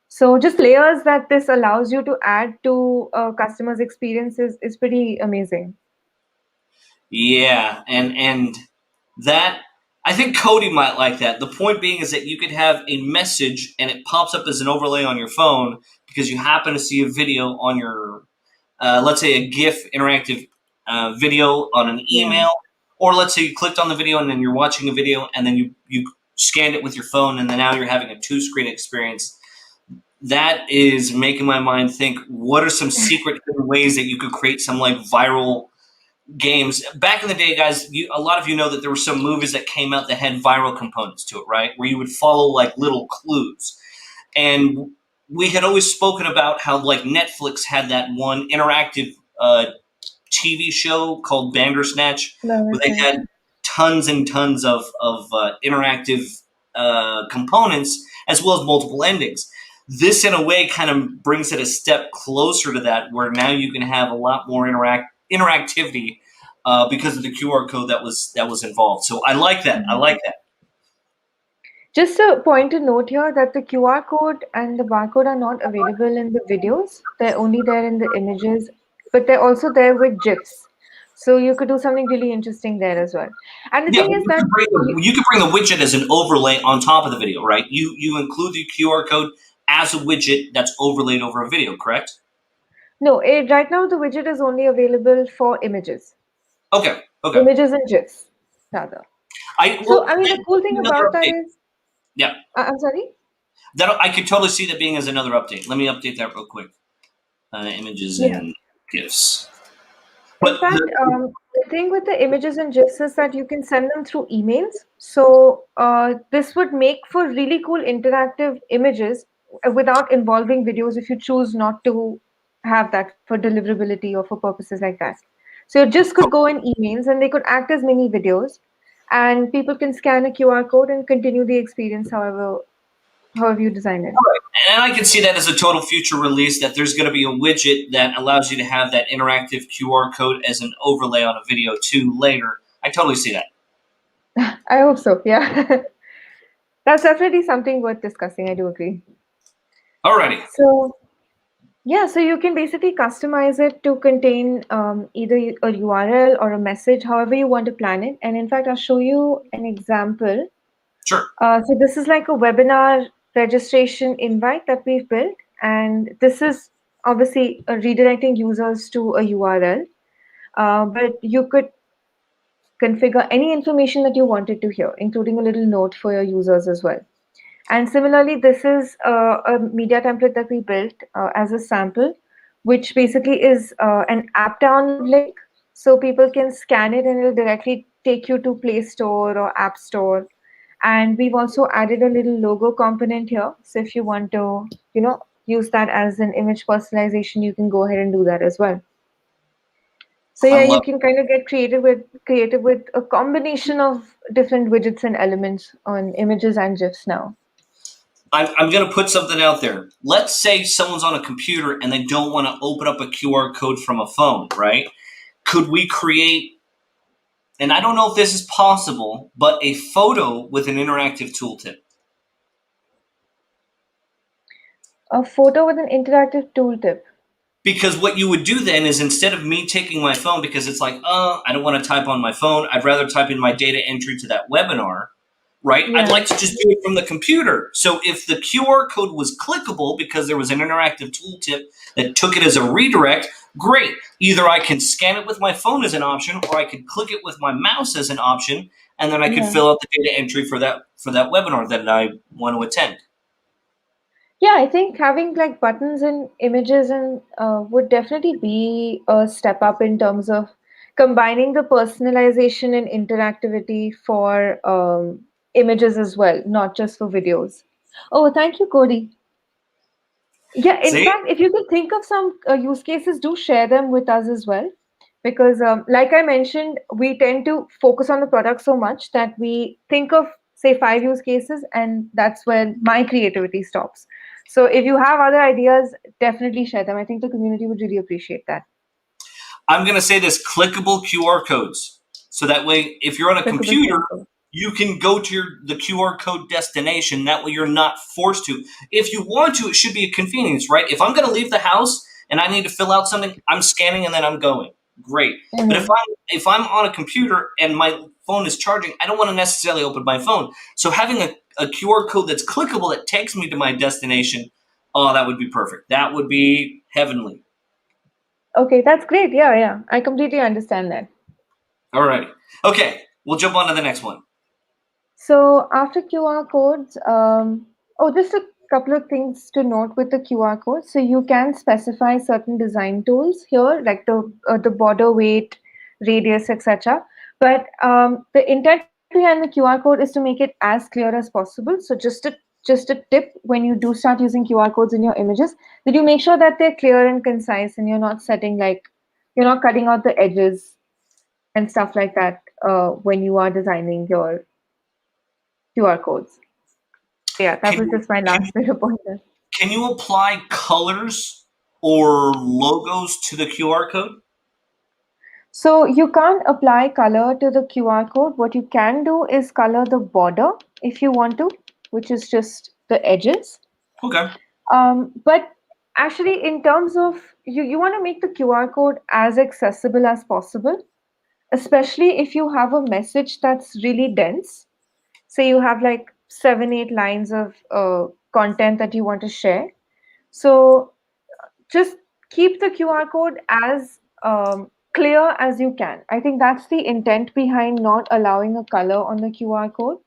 So, just layers that this allows you to add to a customer's experience is pretty amazing. Yeah, and that I think Cody might like that. The point being is that you could have a message and it pops up as an overlay on your phone because you happen to see a video on your, let's say, a GIF interactive video on an Yeah. email, or let's say you clicked on the video and then you're watching a video and then you scanned it with your phone and then now you're having a two-screen experience. That is making my mind think: what are some secret hidden ways that you could create some like viral games? Back in the day, guys, a lot of you know that there were some movies that came out that had viral components to it, right? Where you would follow like little clues. And we had always spoken about how like Netflix had that one interactive TV show called Bandersnatch, where they Snatch. had tons and tons of interactive components as well as multiple endings. This, in a way, kind of brings it a step closer to that, where now you can have a lot more interactivity because of the QR code that was involved. So I like that. I like that. Just a point to note here that the QR code and the barcode are not available in the videos. They're only there in the images, but they're also there with GIFs. So you could do something really interesting there as well. And the Yeah, thing but is that you, you could bring the widget as an overlay on top of the video, right? You include the QR code as a widget that's overlaid over a video, correct? no, right now the widget is only available for images, Okay, okay. images and GIFs, rather. So, I mean, That the cool could be thing another about that update. is, Yeah, I'm sorry? that I could totally see that being as another update. Let me update that real quick. images Yeah. and GIFs. In But fact, the thing with the images and GIFs is that you can send them through emails. So this would make for really cool interactive images without involving videos if you choose not to have that for deliverability or for purposes like that. So you just could go in emails and they could act as mini videos, and people can scan a QR code and continue the experience however you design it. and I can see that as a total future release, that there's going to be a widget that allows you to have that interactive QR code as an overlay on a video too later. I totally see that. I hope so. Yeah. That's definitely something worth discussing. I do agree. Alrighty. So yeah, so you can basically customize it to contain either a URL or a message, however you want to plan it. And in fact, I'll show you an example. Sure. So this is like a webinar registration invite that we've built, and this is obviously redirecting users to a URL. But you could configure any information that you wanted to hear, including a little note for your users as well. And similarly, this is a media template that we built as a sample, which basically is an app download link. So people can scan it and it'll directly take you to Play Store or App Store. And we've also added a little logo component here. So if you want to, use that as an image personalization, you can go ahead and do that as well. So I yeah, you love. can kind of get creative with a combination of different widgets and elements on images and GIFs now. I'm going to put something out there. Let's say someone's on a computer and they don't want to open up a QR code from a phone, right? Could we create, and I don't know if this is possible, but a photo with an interactive tooltip? A photo with an interactive tooltip. Because what you would do then is, instead of me taking my phone, because it's like, I don't want to type on my phone, I'd rather type in my data entry to that webinar, right? I'd Yeah. like to just do it from the computer. So if the QR code was clickable because there was an interactive tooltip that took it as a redirect, great. Either I can scan it with my phone as an option, or I could click it with my mouse as an option, and then I could Yeah. fill out the data entry for that webinar that I want to attend. Yeah, I think having like buttons and images and would definitely be a step up in terms of combining the personalization and interactivity for images as well, not just for videos. Oh, thank you, Cody. Yeah, in See? fact, if you could think of some use cases, do share them with us as well. Because, like I mentioned, we tend to focus on the product so much that we think of, say, 5 use cases, and that's when my creativity stops. So, if you have other ideas, definitely share them. I think the community would really appreciate that. I'm going to say this: clickable QR codes. So that way, if you're on a Clickable computer, QR code. you can go to the QR code destination. That way, you're not forced to. If you want to, it should be a convenience, right? If I'm going to leave the house and I need to fill out something, I'm scanning and then I'm going. Great. But if Mhm. I'm on a computer and my phone is charging, I don't want to necessarily open my phone. So having a QR code that's clickable that takes me to my destination, oh, that would be perfect. That would be heavenly. Okay, that's great. Yeah, yeah. I completely understand that. All right. Okay, we'll jump on to the next one. So after QR codes, just a couple of things to note with the QR code. So you can specify certain design tools here, like the border weight, radius, etc. But the intent behind the QR code is to make it as clear as possible. So just a tip when you do start using QR codes in your images, that you make sure that they're clear and concise, and you're not cutting out the edges and stuff like that when you are designing your QR codes. Yeah, that Can was you just my can, last bit of pointer. can you apply colors or logos to the QR code? So you can't apply color to the QR code. What you can do is color the border if you want to, which is just the edges. Okay. But actually, in terms of you want to make the QR code as accessible as possible, especially if you have a message that's really dense. Say you have like 7, 8 lines of content that you want to share. So just keep the QR code as clear as you can. I think that's the intent behind not allowing a color on the QR code,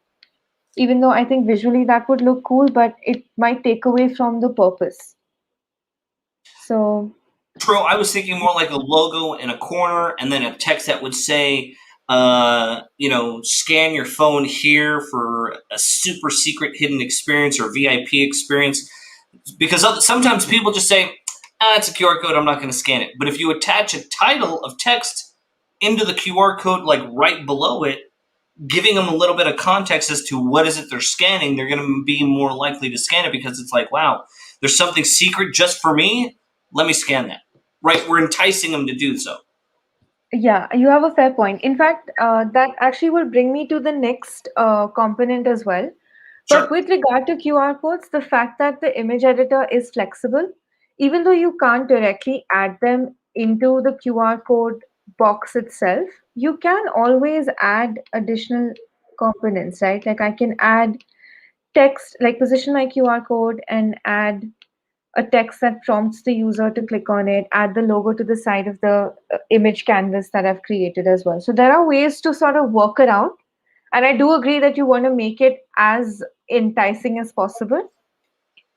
even though I think visually that would look cool, but it might take away from the purpose. So True. I was thinking more like a logo in a corner, and then a text that would say, scan your phone here for a super secret hidden experience or VIP experience. Because sometimes people just say, it's a QR code, I'm not going to scan it. But if you attach a title of text into the QR code, like right below it, giving them a little bit of context as to what is it they're scanning, they're going to be more likely to scan it because it's like, wow, there's something secret just for me. Let me scan that. Right? We're enticing them to do so. Yeah, you have a fair point. In fact, that actually will bring me to the next component as well. But Sure. with regard to QR codes, the fact that the image editor is flexible, even though you can't directly add them into the QR code box itself, you can always add additional components, right? Like I can add text, like position my QR code and add a text that prompts the user to click on it, add the logo to the side of the image canvas that I've created as well. So there are ways to sort of work around. And I do agree that you want to make it as enticing as possible.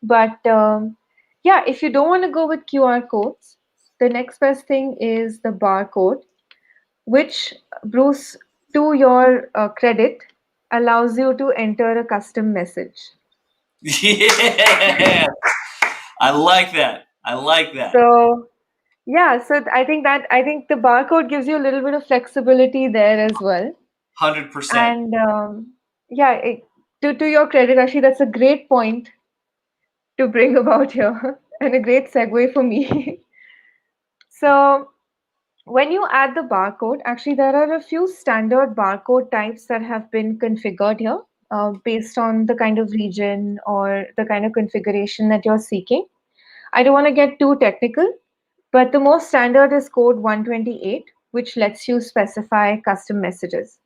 But yeah, if you don't want to go with QR codes, the next best thing is the barcode, which, Bruce, to your credit, allows you to enter a custom message. Yeah. I like that. I like that. So yeah, so I think the barcode gives you a little bit of flexibility there as well. 100%. And yeah, to your credit, actually, that's a great point to bring about here and a great segue for me. So when you add the barcode, actually, there are a few standard barcode types that have been configured here based on the kind of region or the kind of configuration that you're seeking. I don't want to get too technical, but the most standard is code 128, which lets you specify custom messages.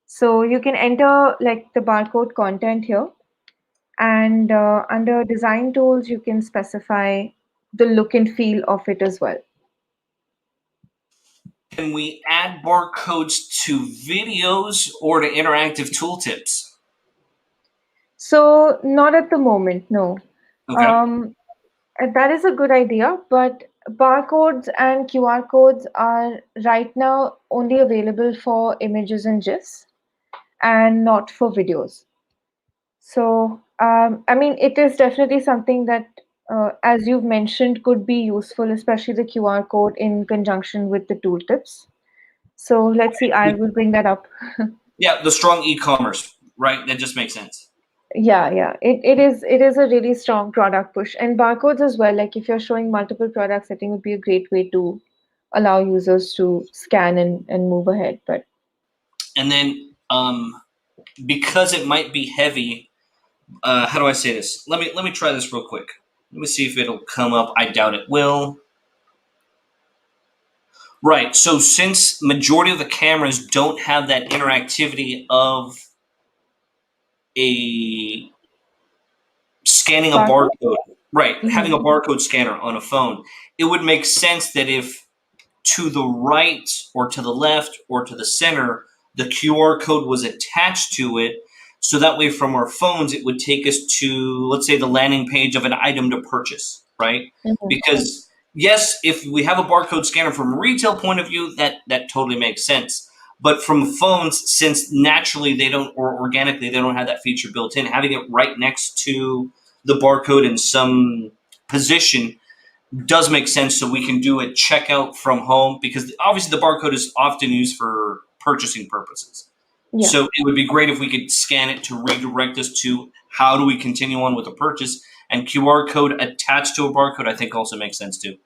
So you can enter like the barcode content here, and under design tools, you can specify the look and feel of it as well. Can we add barcodes to videos or to interactive tooltips? So not at the moment, no. Okay. Um, that is a good idea, but barcodes and QR codes are right now only available for images and GIFs and not for videos. So, I mean, it is definitely something that, as you've mentioned, could be useful, especially the QR code in conjunction with the tooltips. So let's see, I will bring that up. Yeah, the strong e-commerce, right? That just makes sense. Yeah, yeah, it is a really strong product push, and barcodes as well. Like if you're showing multiple products, I think would be a great way to allow users to scan and move ahead. But And then because it might be heavy, how do I say this? Let me try this real quick. Let me see if it'll come up. I doubt it will. Right. So since majority of the cameras don't have that interactivity of a scanning a barcode. barcode, right, having a Mhm. barcode scanner on a phone, it would make sense that if to the right or to the left or to the center, the QR code was attached to it. So that way, from our phones, it would take us to, let's say, the landing page of an item to purchase, right? Mhm. Because, yes, if we have a barcode scanner from a retail point of view, that totally makes sense. But from phones, since naturally they don't, or organically they don't have that feature built in, having it right next to the barcode in some position does make sense, so we can do a checkout from home, because obviously the barcode is often used for purchasing purposes. Yeah. So it would be great if we could scan it to redirect us to how do we continue on with the purchase. And QR code attached to a barcode, I think, also makes sense too.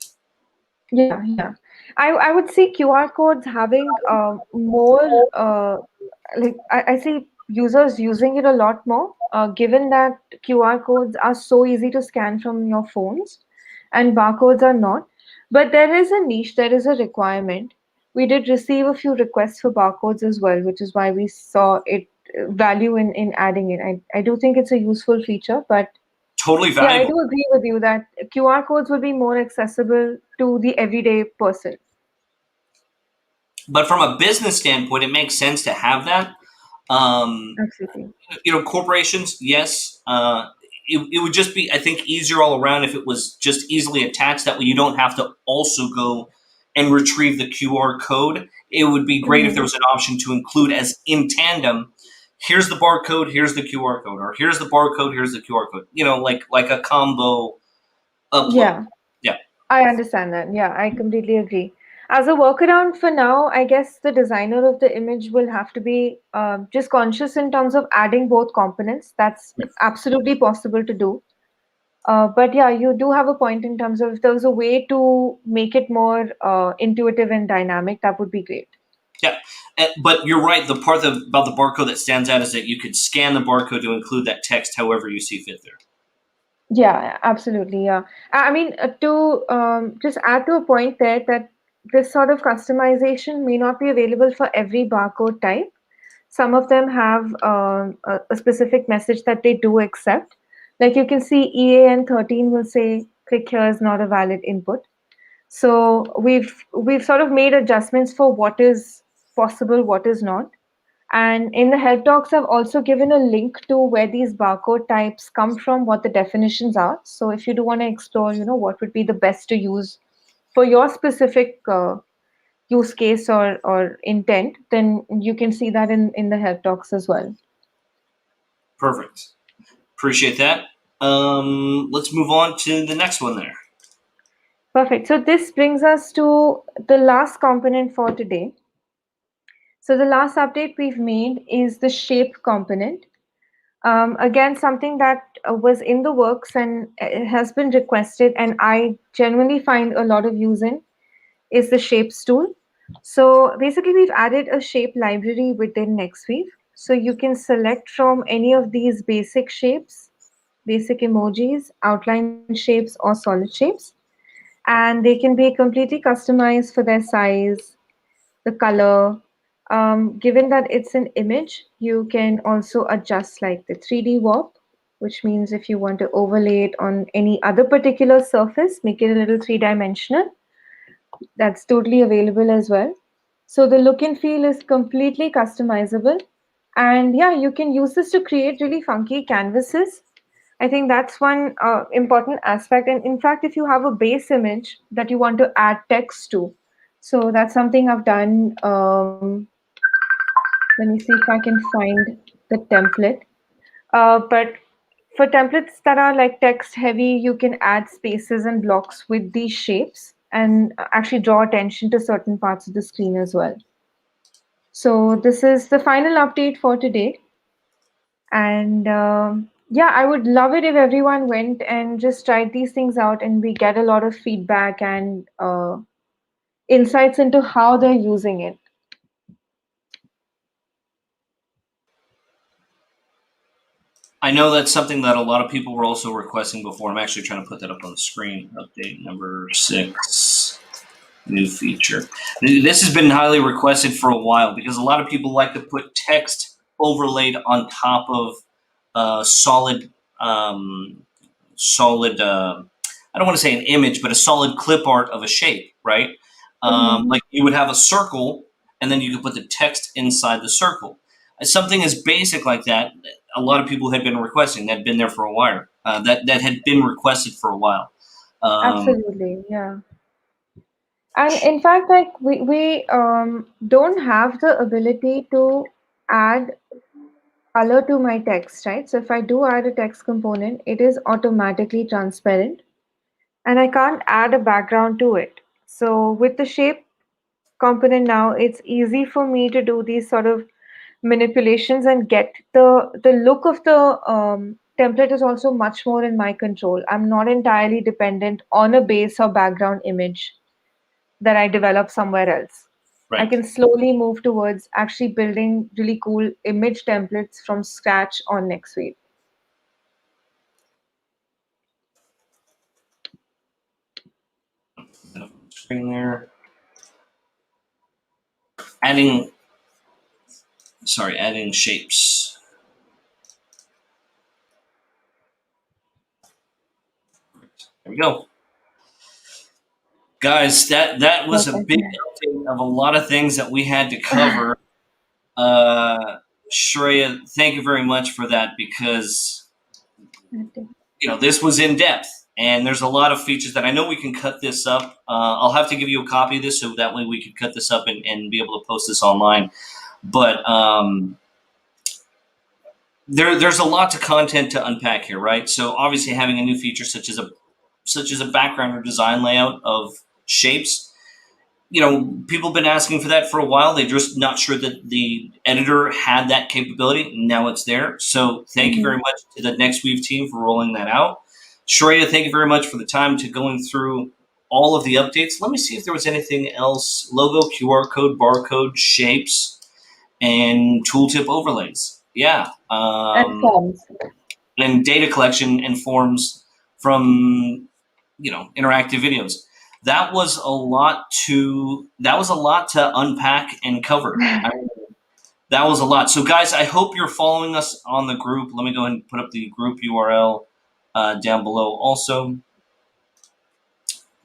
Yeah, yeah. I would see QR codes having more like I see users using it a lot more, given that QR codes are so easy to scan from your phones and barcodes are not. But there is a niche, there is a requirement. We did receive a few requests for barcodes as well, which is why we saw it value in adding it. I do think it's a useful feature, but Totally yeah, I valuable. do agree with you that QR codes will be more accessible to the everyday person. But from a business standpoint, it makes sense to have that. Um, Absolutely. corporations, yes. it would just be, I think, easier all around if it was just easily attached. That way you don't have to also go and retrieve the QR code. It would be great if there Mhm. was an option to include as in tandem. Here's the barcode, here's the QR code, or here's the barcode, here's the QR code. Like a combo upload. Yeah. Yeah. I understand that. Yeah, I completely agree. As a workaround for now, I guess the designer of the image will have to be just conscious in terms of adding both components. That's absolutely possible to do. But yeah, you do have a point in terms of if there was a way to make it more intuitive and dynamic, that would be great. Yeah, but you're right. The part about the barcode that stands out is that you could scan the barcode to include that text however you see fit there. Yeah, absolutely. Yeah. I mean, to just add to a point there that this sort of customization may not be available for every barcode type. Some of them have a specific message that they do accept. Like you can see EAN 13 will say, click here is not a valid input. So we've sort of made adjustments for what is possible, what is not. And in the help docs, I've also given a link to where these barcode types come from, what the definitions are. So if you do want to explore, what would be the best to use for your specific use case or intent, then you can see that in the help docs as well. Perfect. Appreciate that. Let's move on to the next one there. Perfect. So this brings us to the last component for today. So the last update we've made is the shape component. Again, something that was in the works and it has been requested, and I genuinely find a lot of use in, is the shapes tool. So basically, we've added a shape library within Nexweave. So you can select from any of these basic shapes, basic emojis, outline shapes, or solid shapes, and they can be completely customized for their size, the color. Given that it's an image, you can also adjust like the 3D warp, which means if you want to overlay it on any other particular surface, make it a little three-dimensional, that's totally available as well. So the look and feel is completely customizable. And yeah, you can use this to create really funky canvases. I think that's one important aspect. And in fact, if you have a base image that you want to add text to, so that's something I've done. Let me see if I can find the template. But for templates that are like text heavy, you can add spaces and blocks with these shapes and actually draw attention to certain parts of the screen as well. So this is the final update for today. And yeah, I would love it if everyone went and just tried these things out and we get a lot of feedback and insights into how they're using it. I know that's something that a lot of people were also requesting before. I'm actually trying to put that up on the screen. Update number 6, new feature. This has been highly requested for a while because a lot of people like to put text overlaid on top of solid, solid. I don't want to say an image, but a solid clip art of a shape, right? Mhm. Like you would have a circle, and then you could put the text inside the circle. Something as basic like that, a lot of people had been requesting. That had been there for a while. That had been requested for a while. Um, Absolutely, yeah. And in fact, like we don't have the ability to add color to my text, right? So if I do add a text component, it is automatically transparent and I can't add a background to it. So with the shape component now, it's easy for me to do these sort of manipulations and get the look of the template is also much more in my control. I'm not entirely dependent on a base or background image that I develop somewhere else. I right. can slowly move towards actually building really cool image templates from scratch on Nextweave. Screen there. Adding, sorry, adding shapes. There we go. Guys, that was a Perfect. big update of a lot of things that we had to cover. Uh, Shreya, thank you very much for that because this was in depth, and there's a lot of features that I know we can cut this up. I'll have to give you a copy of this so that way we can cut this up and be able to post this online. But there's a lot to content to unpack here, right? So obviously having a new feature such as a background or design layout of shapes, people have been asking for that for a while. They're just not sure that the editor had that capability. Now it's there. So thank you very much to the Nexweave team for rolling that out. Shreya, thank you very much for the time to going through all of the updates. Let me see if there was anything else. Logo, QR code, barcode, shapes, and tooltip overlays. Yeah. And forms. And data collection and forms from, interactive videos. That was a lot to unpack and cover. That was a lot. So guys, I hope you're following us on the group. Let me go ahead and put up the group URL down below also.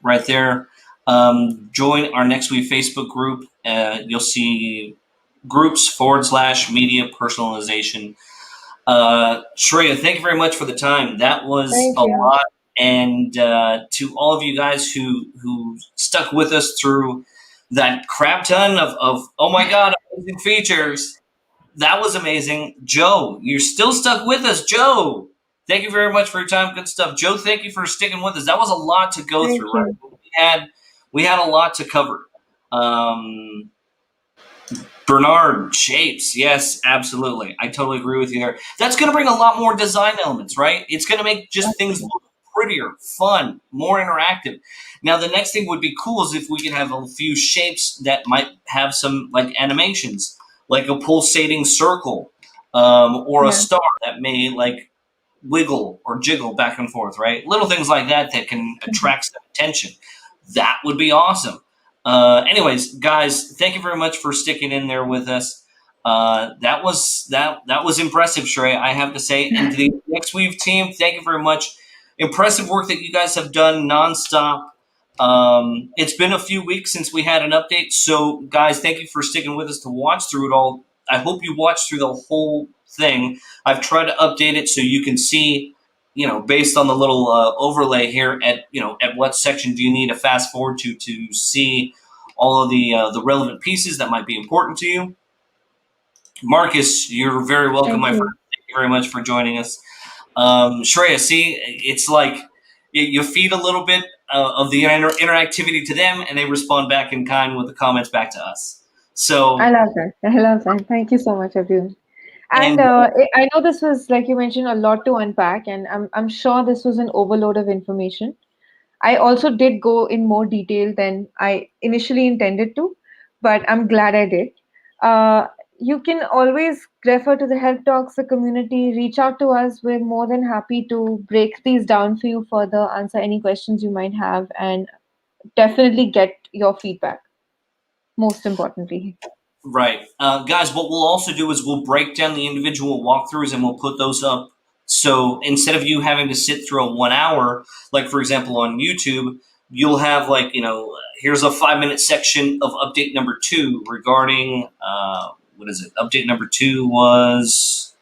Right there. Join our Nexweave Facebook group. You'll see groups / media personalization. Shreya, thank you very much for the time. That was a lot. And to all of you guys who stuck with us through that crap ton of oh my God, amazing features. That was amazing. Joe, you're still stuck with us. Joe, thank you very much for your time. Good stuff. Joe, thank you for sticking with us. That was a lot to go through, right? We had a lot to cover. Bernard, shapes, yes, absolutely. I totally agree with you there. That's going to bring a lot more design elements, right? It's going to make just things look prettier, fun, more interactive. Now, the next thing would be cool is if we could have a few shapes that might have some like animations, like a pulsating circle or a star that may like wiggle or jiggle back and forth, right? Little things like that can attract some attention. That would be awesome. Anyways, guys, thank you very much for sticking in there with us. That was impressive, Shreya, I have to say. And to the Nexweave team, thank you very much. Impressive work that you guys have done nonstop. It's been a few weeks since we had an update, so guys, thank you for sticking with us to watch through it all. I hope you watched through the whole thing. I've tried to update it so you can see, based on the little overlay here at what section do you need to fast forward to see all of the relevant pieces that might be important to you. Marcus, you're very welcome, my friend. Thank you very much for joining us. Shreya, see, it's like you feed a little bit of the interactivity to them, and they respond back in kind with the comments back to us. So I love that. Thank you so much, everyone. And I know this was, like you mentioned, a lot to unpack, and I'm sure this was an overload of information. I also did go in more detail than I initially intended to, but I'm glad I did. You can always refer to the help talks, the community, reach out to us. We're more than happy to break these down for you further, answer any questions you might have, and definitely get your feedback, most importantly. Right. Guys, what we'll also do is we'll break down the individual walkthroughs and we'll put those up. So instead of you having to sit through a 1 hour, like for example on YouTube, you'll have like, here's a 5-minute section of update number 2 regarding, what is it? Update number 2 was...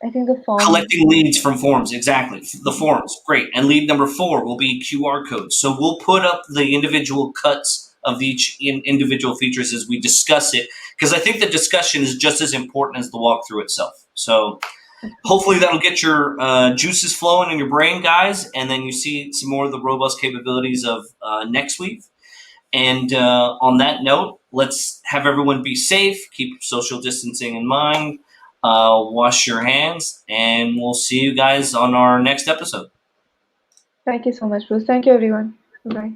I think the form. Collecting leads from forms, exactly. The forms, great. And lead number 4 will be QR codes. So we'll put up the individual cuts of each individual features as we discuss it, because I think the discussion is just as important as the walkthrough itself. So hopefully that'll get your juices flowing in your brain, guys, and then you see some more of the robust capabilities of Nexweave. And on that note, let's have everyone be safe, keep social distancing in mind, wash your hands, and we'll see you guys on our next episode. Thank you so much, Bruce. Thank you, everyone. Bye.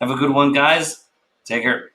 Have a good one, guys. Take care.